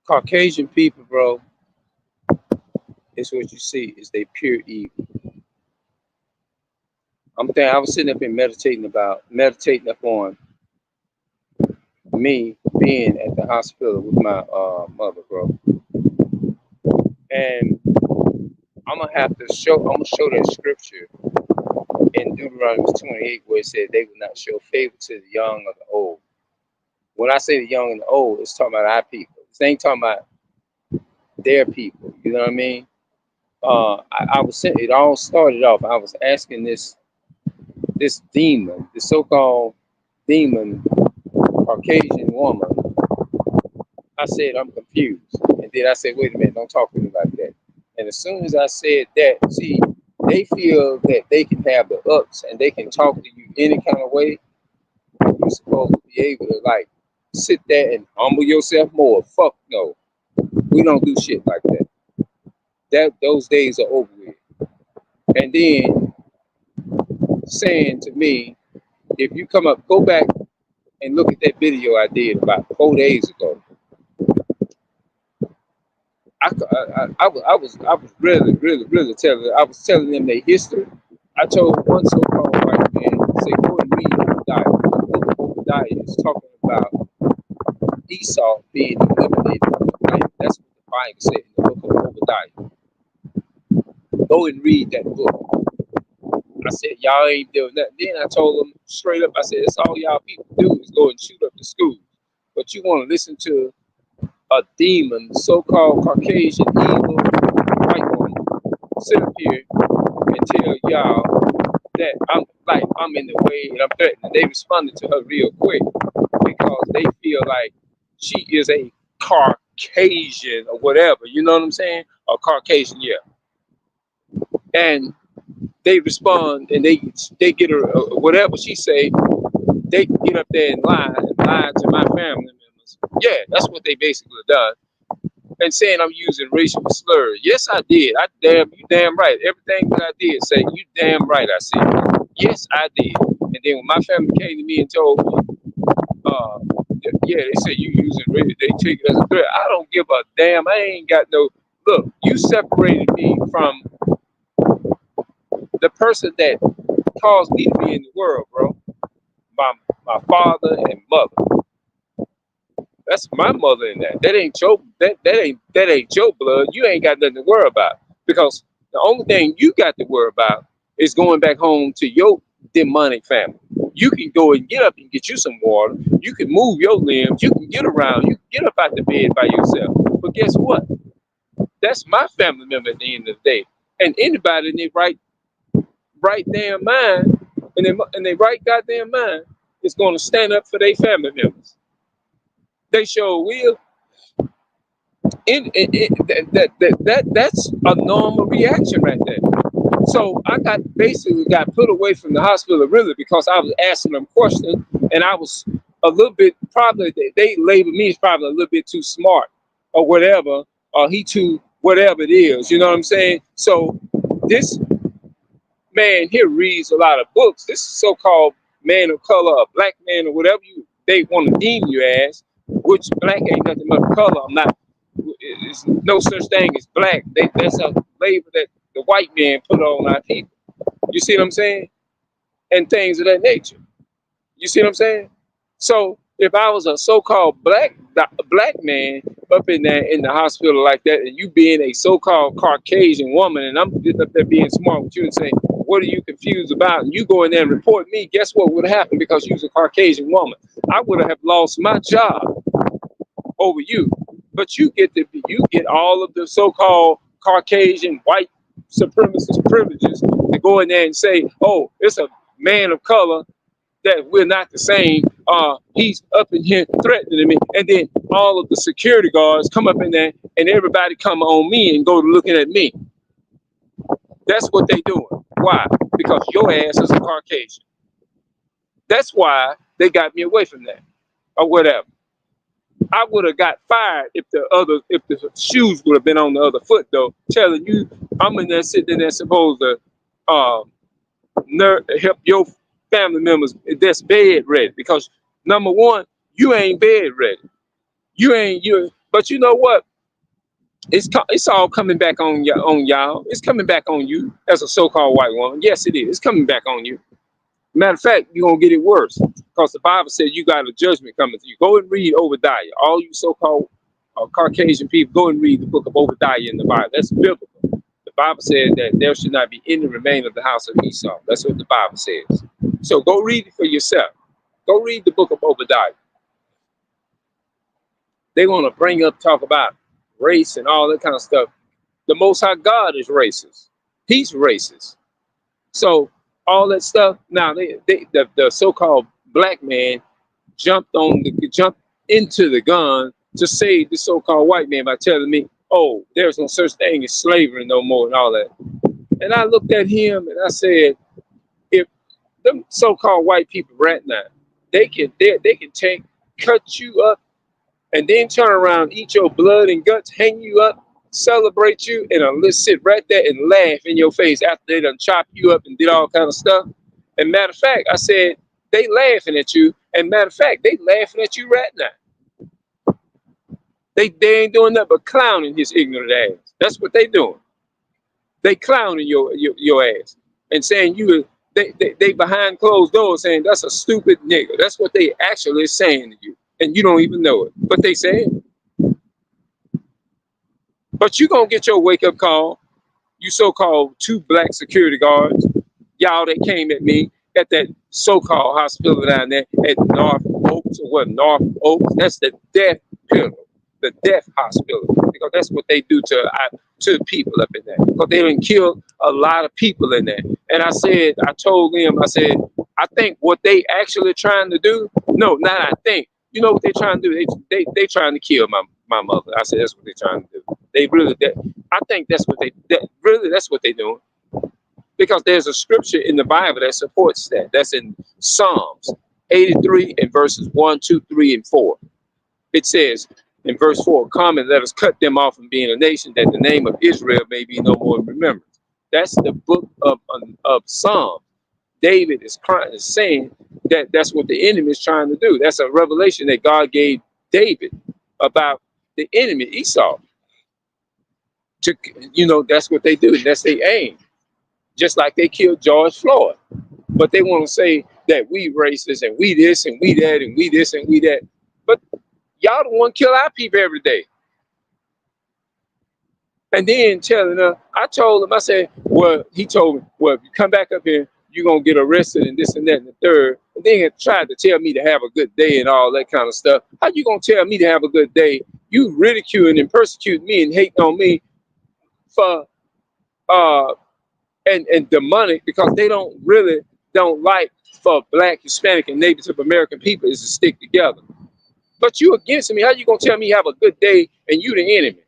Caucasian people, bro, is what you see is they pure evil. I was sitting up and meditating upon me being at the hospital with my mother, bro. And I'm gonna show that scripture in Deuteronomy 28 where it said they will not show favor to the young or the old. When I say the young and the old, it's talking about our people. It ain't talking about their people. You know what I mean? I was saying it all started off. I was asking this demon, this so-called demon Caucasian woman. I said I'm confused, and then I said, wait a minute, don't talk to me like that. And as soon as I said that, see, they feel that they can have the ups and they can talk to you any kind of way. You're supposed to be able to like sit there and humble yourself more. Fuck no, we don't do shit like that. Those days are over with. And then saying to me, if you come up, go back and look at that video I did about 4 days ago. I was really telling. I was telling them their history. I told one so-called white man, say, go and read Obadiah. The book of Obadiah is talking about Esau being eliminated from the land. That's what the Bible said in the book of Obadiah. Go and read that book. I said, y'all ain't doing nothing. Then I told them straight up, I said, that's all y'all people do is go and shoot up the schools. But you want to listen to a demon, so-called Caucasian evil white woman, sit up here and tell y'all that I'm in the way and I'm threatening. They responded to her real quick because they feel like she is a Caucasian or whatever. You know what I'm saying? A Caucasian, yeah. And they respond and they get her whatever she say. They get up there and lie to my family members. Yeah, that's what they basically done. And saying I'm using racial slurs. Yes, I did. You damn right. Everything that I did say, you damn right. I said, yes, I did. And then when my family came to me and told me, uh, yeah, they said you using racial. They take it as a threat. I don't give a damn. I ain't got no. Look, you separated me from the person that caused me to be in the world, bro. My father and mother. That's my mother in that. That ain't your blood. You ain't got nothing to worry about. Because the only thing you got to worry about is going back home to your demonic family. You can go and get up and get you some water. You can move your limbs. You can get around. You can get up out the bed by yourself. But guess what? That's my family member at the end of the day. And anybody in their right damn mind, and they right goddamn mind, is going to stand up for their family members. They sure will. That's a normal reaction right there. So I basically got put away from the hospital really because I was asking them questions and I was a little bit probably they labeled me as probably a little bit too smart or whatever or he too whatever it is. You know what I'm saying? So this man here reads a lot of books. This so-called man of color, a black man or whatever they want to deem you as, which black ain't nothing but color. I'm not. It's no such thing as black. That's a label that the white man put on our people. You see what I'm saying? And things of that nature. You see what I'm saying? So if I was a so-called black man up in there in the hospital like that, and you being a so-called Caucasian woman, and I'm up there being smart with you and saying, "What are you confused about?" And you go in there and report me, guess what would happen because you was a Caucasian woman? I would have lost my job over you. But you get all of the so-called Caucasian white supremacist privileges to go in there and say, "Oh, it's a man of color that we're not the same. He's up in here threatening me," and then all of the security guards come up in there, and everybody come on me and go looking at me. That's what they doing. Why? Because your ass is a Caucasian. That's why they got me away from that, or whatever. I would have got fired if the shoes would have been on the other foot though. Telling you, I'm in there sitting there supposed to um, help your family members that's bed ready because number one, you ain't bed ready. You ain't you But you know what? It's all coming back on y'all. It's coming back on you as a so-called white woman. Yes, it is. It's coming back on you. Matter of fact, you're gonna get it worse because the Bible says you got a judgment coming to you. Go and read Obadiah. All you so-called Caucasian people, go and read the book of Obadiah in the Bible. That's biblical. The Bible says that there should not be any remain of the house of Esau. That's what the Bible says. So go read it for yourself. Go read the book of Obadiah. They want to bring up, talk about race and all that kind of stuff. The Most High God is racist. He's racist. So all that stuff. Now the so-called black man jumped into the gun to save the so-called white man by telling me, "Oh, there's no such thing as slavery no more," and all that. And I looked at him and I said, "If them so-called white people right now, they can cut you up and then turn around, eat your blood and guts, hang you up, celebrate you, and let's sit right there and laugh in your face after they done chop you up and did all kind of stuff." And matter of fact, I said, they laughing at you. And matter of fact, they laughing at you right now. They ain't doing nothing but clowning his ignorant ass. That's what they doing. They clowning your ass and saying they behind closed doors saying that's a stupid nigga. That's what they actually saying to you. And you don't even know it. But they say it. But you gonna get your wake-up call, you so-called 2 black security guards, y'all that came at me at that so-called hospital down there at North Oaks, or what, North Oaks, that's the death penalty, the death hospital, because that's what they do to people up in there, because they done killed a lot of people in there. And I told them, I said, I think what they actually trying to do, no, not I think, you know what they trying to do? They trying to kill my mother. I said, that's what they trying to do. They really, I think that's what that's what they doing. Because there's a scripture in the Bible that supports that. That's in Psalms 83 and verses 1, 2, 3, and 4. It says in verse 4, "Come and let us cut them off from being a nation, that the name of Israel may be no more remembered." That's the book of Psalms. David is saying that that's what the enemy is trying to do. That's a revelation that God gave David about the enemy, Esau. That's what they do. That's their aim. Just like they killed George Floyd. But they want to say that we racist and we this and we that and we this and we that. But y'all the one kill our people every day. And then telling her, I told him, I said, well, he told me, well, if you come back up here, you're going to get arrested and this and that and the third. And then he tried to tell me to have a good day and all that kind of stuff. How you going to tell me to have a good day? You ridiculing and persecuting me and hating on me for and demonic, because they don't like for black, Hispanic, and Native American people is to stick together. But you against me. How you gonna tell me have a good day and you the enemy?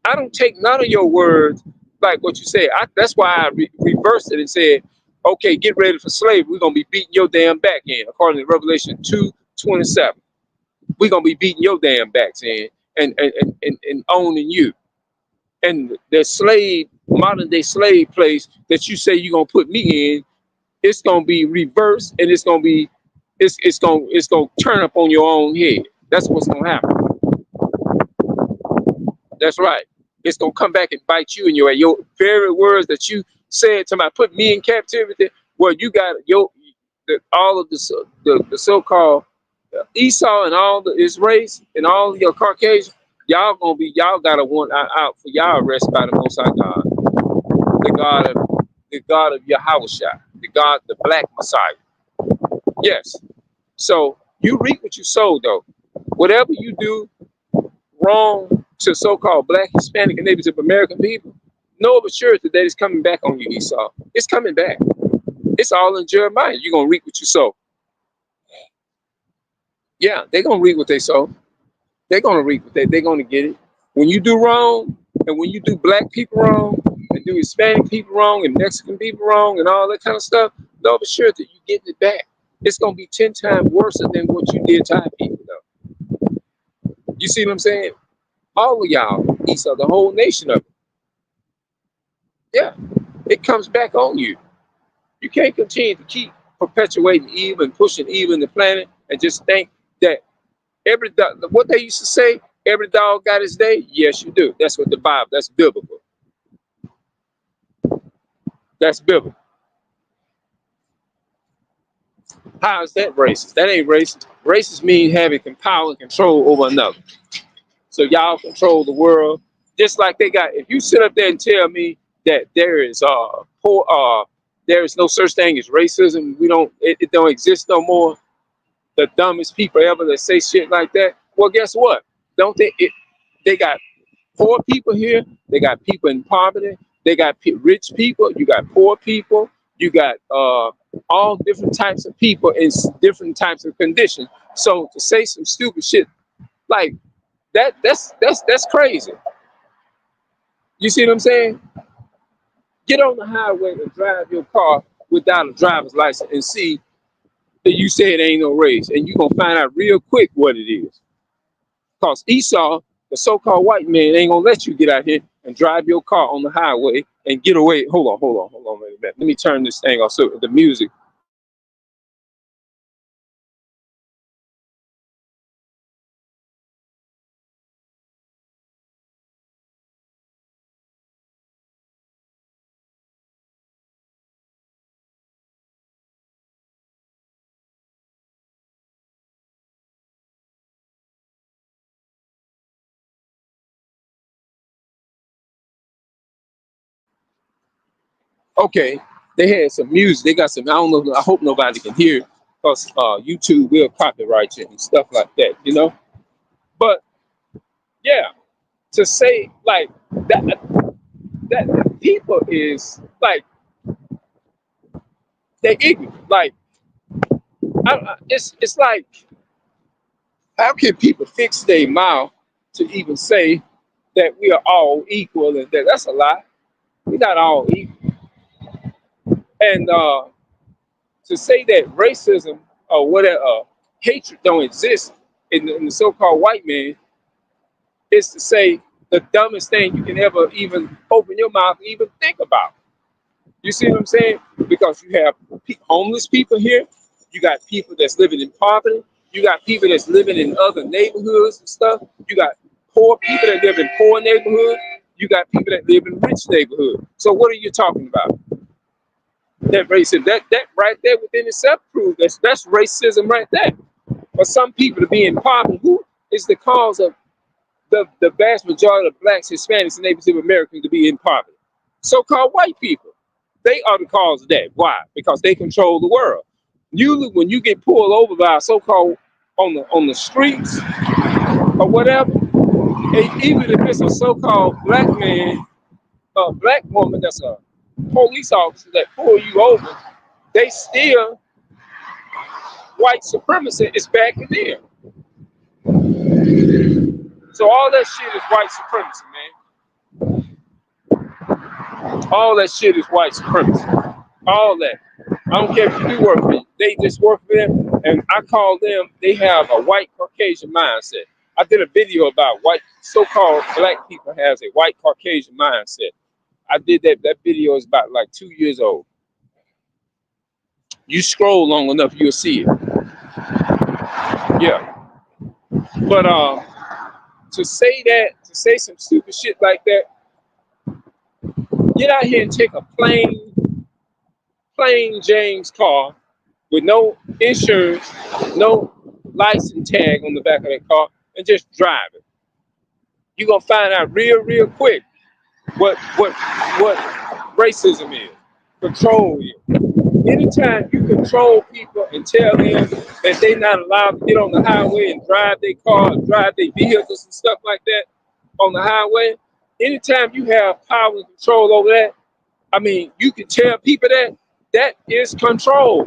I don't take none of your words like what you say. That's why I reversed it and said, okay, get ready for slavery. We're gonna be beating your damn back in, according to Revelation 2:27. We're gonna be beating your damn backs in and owning you. And the modern day slave place that you say you're gonna put me in, it's gonna be reversed, and it's gonna turn up on your own head. That's what's gonna happen. That's right. It's gonna come back and bite you in your very words that you said to put me in captivity. Well, you got all of the so-called Esau and all his race and all of your Caucasian. Y'all got a one out for y'all arrested by the Most High God, the God of Yahushua, the Black Messiah. Yes. So you reap what you sow, though. Whatever you do wrong to so-called Black, Hispanic, and Native American people, know of a surety that it's coming back on you, Esau. It's coming back. It's all in Jeremiah. You're gonna reap what you sow. Yeah, they're gonna reap what they sow. They're gonna reap what they're gonna get it. When you do wrong, and when you do Black people wrong, and do Hispanic people wrong, and Mexican people wrong, and all that kind of stuff, know of a surety that you're getting it back. It's gonna be 10 times worse than what you did to our people, though. You see what I'm saying? All of y'all, Esau, the whole nation of it. Yeah, it comes back on you. You can't continue to keep perpetuating evil and pushing evil in the planet and just think that what they used to say, every dog got his day? Yes, you do. That's what the Bible, that's biblical. That's biblical. How is that racist? That ain't racist. Racist means having power and control over another. So y'all control the world. Just like they got, if you sit up there and tell me that there is there is no such thing as racism, it don't exist no more. The dumbest people ever that say shit like that. Well, guess what? Don't they? They got poor people here. They got people in poverty. They got rich people. You got poor people. You got all different types of people in different types of conditions. So to say some stupid shit like that's crazy. You see what I'm saying? Get on the highway and drive your car without a driver's license and see that you say it ain't no race, and you're gonna find out real quick what it is. Because Esau, the so-called white man, ain't gonna let you get out here and drive your car on the highway and get away. Hold on, wait a minute. Let me turn this thing off so the music. Okay, they had some music. They got some. I don't know. I hope nobody can hear because YouTube will copyright you and stuff like that. You know. But yeah, to say like that, that people is like they ignorant. Like it's like how can people fix their mouth to even say that we are all equal and that's a lie. We're not all equal. And to say that racism or whatever hatred don't exist in the so-called white man is to say the dumbest thing you can ever even open your mouth and even think about. You see what I'm saying? Because you have homeless people here, you got people that's living in poverty, you got people that's living in other neighborhoods and stuff, you got poor people that live in poor neighborhoods, you got people that live in rich neighborhoods. So what are you talking about? That racism, that right there within itself proves that's racism right there. For some people to be in poverty, who is the cause of the vast majority of blacks, Hispanics, and Native Americans to be in poverty? So-called white people. They are the cause of that. Why? Because they control the world. Usually, when you get pulled over by a so-called on the streets or whatever, even if it's a so-called black man, a black woman that's a police officer that pull you over, they still white supremacy is back in there. So all that shit is white supremacy, man. All that shit is white supremacy. All that. I don't care if you do work for them. They just work for them, and I call them. They have a white Caucasian mindset. I did a video about white so-called black people has a white Caucasian mindset. I did that. That video is about like 2 years old. You scroll long enough, you'll see it. Yeah. But to say that, to say some stupid shit like that, get out here and take a plain James car with no insurance, no license tag on the back of that car, and just drive it. You're gonna find out real quick what racism is, control is. Anytime you control people and tell them that they're not allowed to get on the highway and drive their car, drive their vehicles and stuff like that on the highway, anytime you have power and control over that, I mean, you can tell people that is control.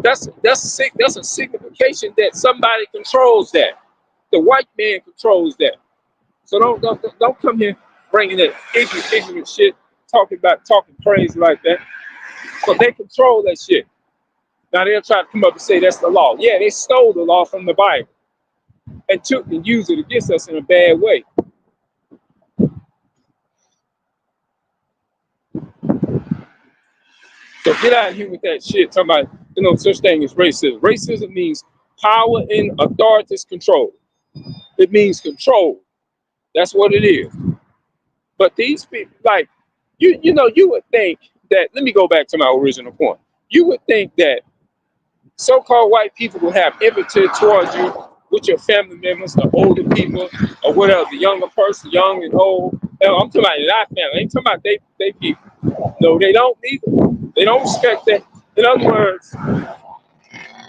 That's a signification that somebody controls that. The white man controls that. So don't come here bringing that ignorant shit, talking crazy like that. So they control that shit. Now they'll try to come up and say that's the law. Yeah, they stole the law from the Bible and took and used it against us in a bad way. So get out of here with that shit. Talking about such thing as racism. Racism means power and authority's control. It means control. That's what it is. But these people, like, you would think that, let me go back to my original point. You would think that so-called white people will have empathy towards you with your family members, the older people, or whatever, the younger person, young and old. Now, I'm talking about in our family. I ain't talking about they people. No, they don't either. They don't respect that. In other words,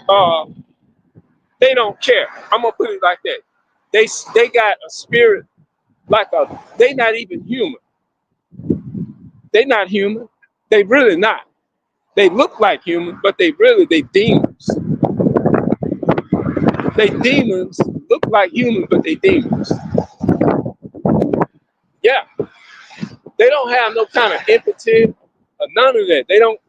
uh, they don't care. I'm gonna put it like that. They got a spirit like they not even human. They not human. They really not. They look like human, but they demons. They demons look like human, but they demons. Yeah, they don't have no kind of empathy or none of that. They don't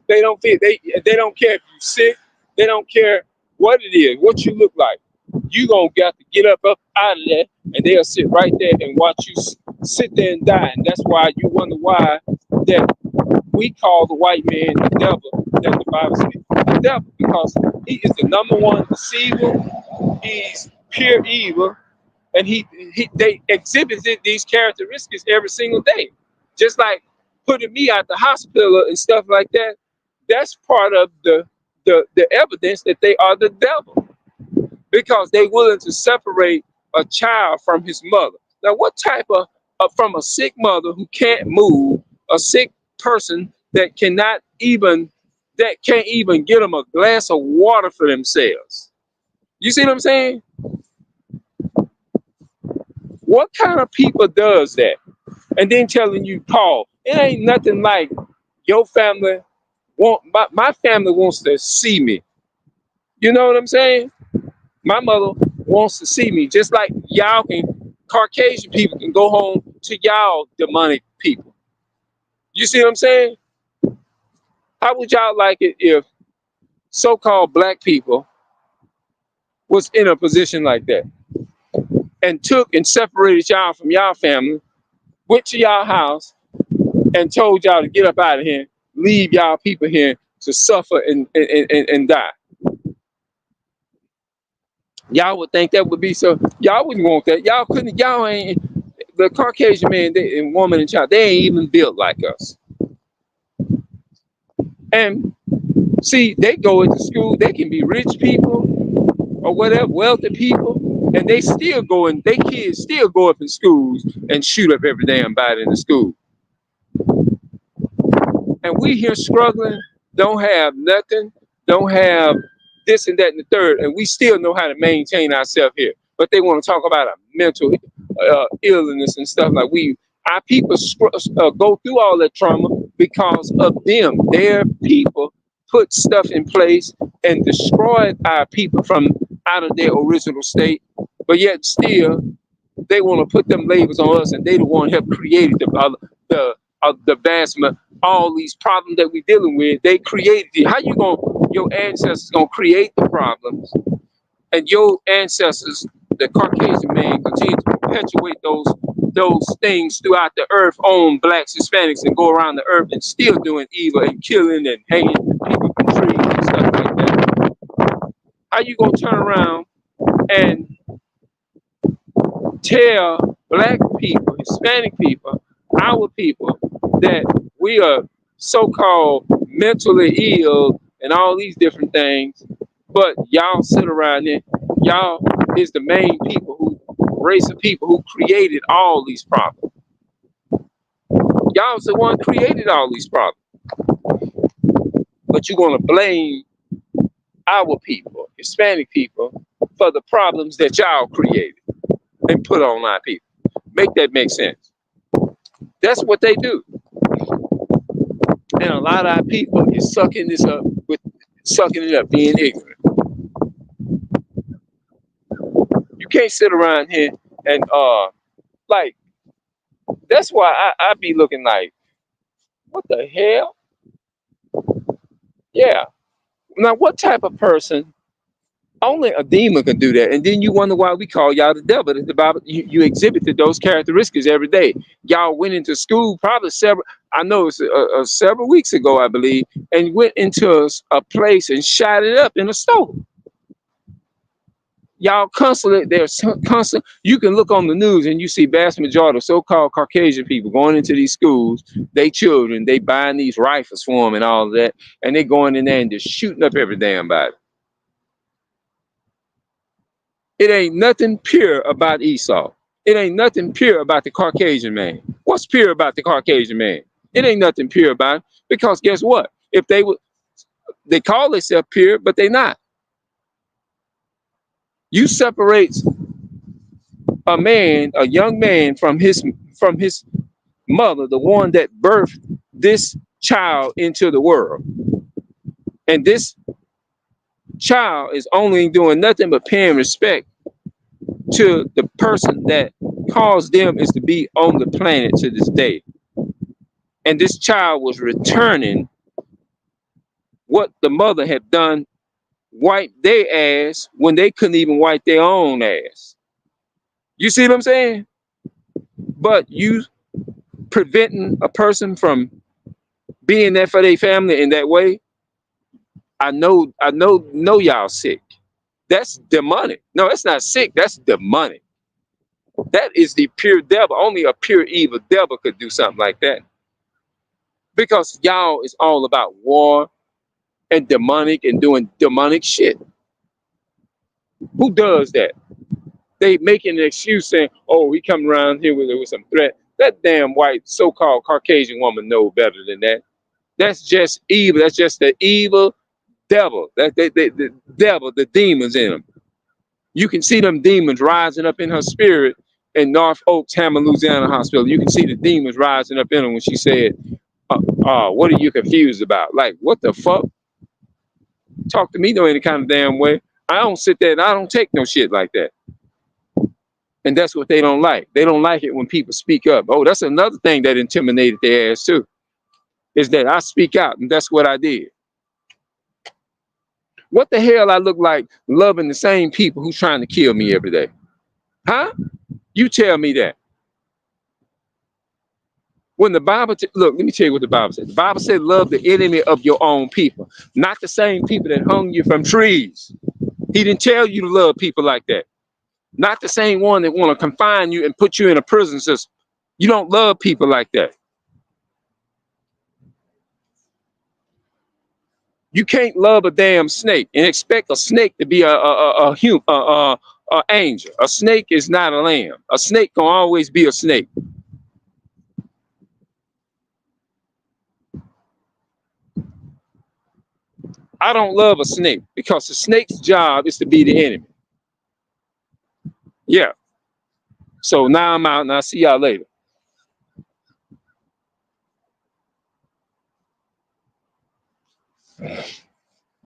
feel they don't care if you're sick. They don't care what it is, what you look like. You gonna got to get up out of there, and they'll sit right there and watch you sit there and die. And that's why you wonder why that we call the white man the devil, that the Bible says the devil, because he is the number one deceiver. He's pure evil, and they exhibited these characteristics every single day. Just like putting me out the hospital and stuff like that. That's part of the evidence that they are the devil, because they willing to separate a child from his mother. Now, what type of from a sick mother who can't move, a sick person that can't even get them a glass of water for themselves? You see what I'm saying? What kind of people does that? And then telling you, Paul, it ain't nothing like your family my family wants to see me. You know what I'm saying? My mother wants to see me, just like Caucasian people can go home to y'all demonic people. You see what I'm saying? How would y'all like it if so-called black people was in a position like that and took and separated y'all from y'all family, went to y'all house and told y'all to get up out of here, leave y'all people here to suffer and die? Y'all would think that would be so. Y'all wouldn't want that. Y'all couldn't. Y'all ain't the Caucasian man and woman and child. They ain't even built like us. And see, they go into school. They can be rich people or whatever, wealthy people, and they still go in. They kids still go up in schools and shoot up every damn body in the school. And we here struggling, don't have nothing, don't have this and that and the third, and we still know how to maintain ourselves here. But they want to talk about a mental illness and stuff like our people go through all that trauma because of them. Their people put stuff in place and destroyed our people from out of their original state, but yet still they want to put them labels on us, and they the one help created the vast all these problems that we're dealing with. They created it. How you gonna your ancestors gonna create the problems, and your ancestors, the Caucasian man, continue to perpetuate those things throughout the earth on blacks, Hispanics, and go around the earth and still doing evil and killing and hanging people from trees and stuff like that? How you gonna turn around and tell black people, Hispanic people, our people, that we are so-called mentally ill and all these different things, but y'all sit around there, y'all is the main people race of people who created all these problems. Y'all's the one created all these problems. But you're gonna blame our people, Hispanic people, for the problems that y'all created and put on our people. Make that make sense? That's what they do. And a lot of our people is sucking it up, being ignorant. You can't sit around here and like, that's why I be looking like, what the hell? Yeah. Now what type of person, only a demon can do that? And then you wonder why we call y'all the devil. The Bible, you exhibited those characteristics every day. Y'all went into school probably I know it's several weeks ago, I believe, and went into a place and shot it up in a store. Y'all constantly, there's constant. You can look on the news and you see vast majority of so-called Caucasian people going into these schools. They children, they buying these rifles for them and all of that, and they going in there and just shooting up every damn body. It ain't nothing pure about Esau. It ain't nothing pure about the Caucasian man. What's pure about the Caucasian man? It ain't nothing pure about it, because guess what? If they would, they call themselves pure, but they not. You separate a man, a young man, from his mother, the one that birthed this child into the world. And this child is only doing nothing but paying respect to the person that caused them is to be on the planet to this day. And this child was returning what the mother had done, wipe their ass when they couldn't even wipe their own ass. You see what I'm saying? But you preventing a person from being there for their family in that way, I know y'all sick. That's demonic. No, it's not sick. That's demonic. That is the pure devil. Only a pure evil devil could do something like that. Because y'all is all about war and demonic and doing demonic shit. Who does that? They making an excuse saying, "Oh, he coming around here with some threat." That damn white so-called Caucasian woman know better than that. That's just evil. That's just the evil devil. That the devil, the demons in him. You can see them demons rising up in her spirit in North Oaks, Hammond, Louisiana Hospital. You can see the demons rising up in her when she said, what are you confused about? Like, what the fuck? Talk to me no any kind of damn way. I don't sit there and I don't take no shit like that. And that's what they don't like. They don't like it when people speak up. Oh, that's another thing that intimidated their ass too, is that I speak out, and that's what I did. What the hell I look like loving the same people who's trying to kill me every day? Huh? You tell me that. When the Bible, look, let me tell you what the Bible said. The Bible said, love the enemy of your own people, not the same people that hung you from trees. He didn't tell you to love people like that. Not the same one that want to confine you and put you in a prison system. You don't love people like that. You can't love a damn snake and expect a snake to be a human, angel. A snake is not a lamb. A snake can always be a snake. I don't love a snake because the snake's job is to be the enemy. Yeah. So now I'm out and I'll see y'all later.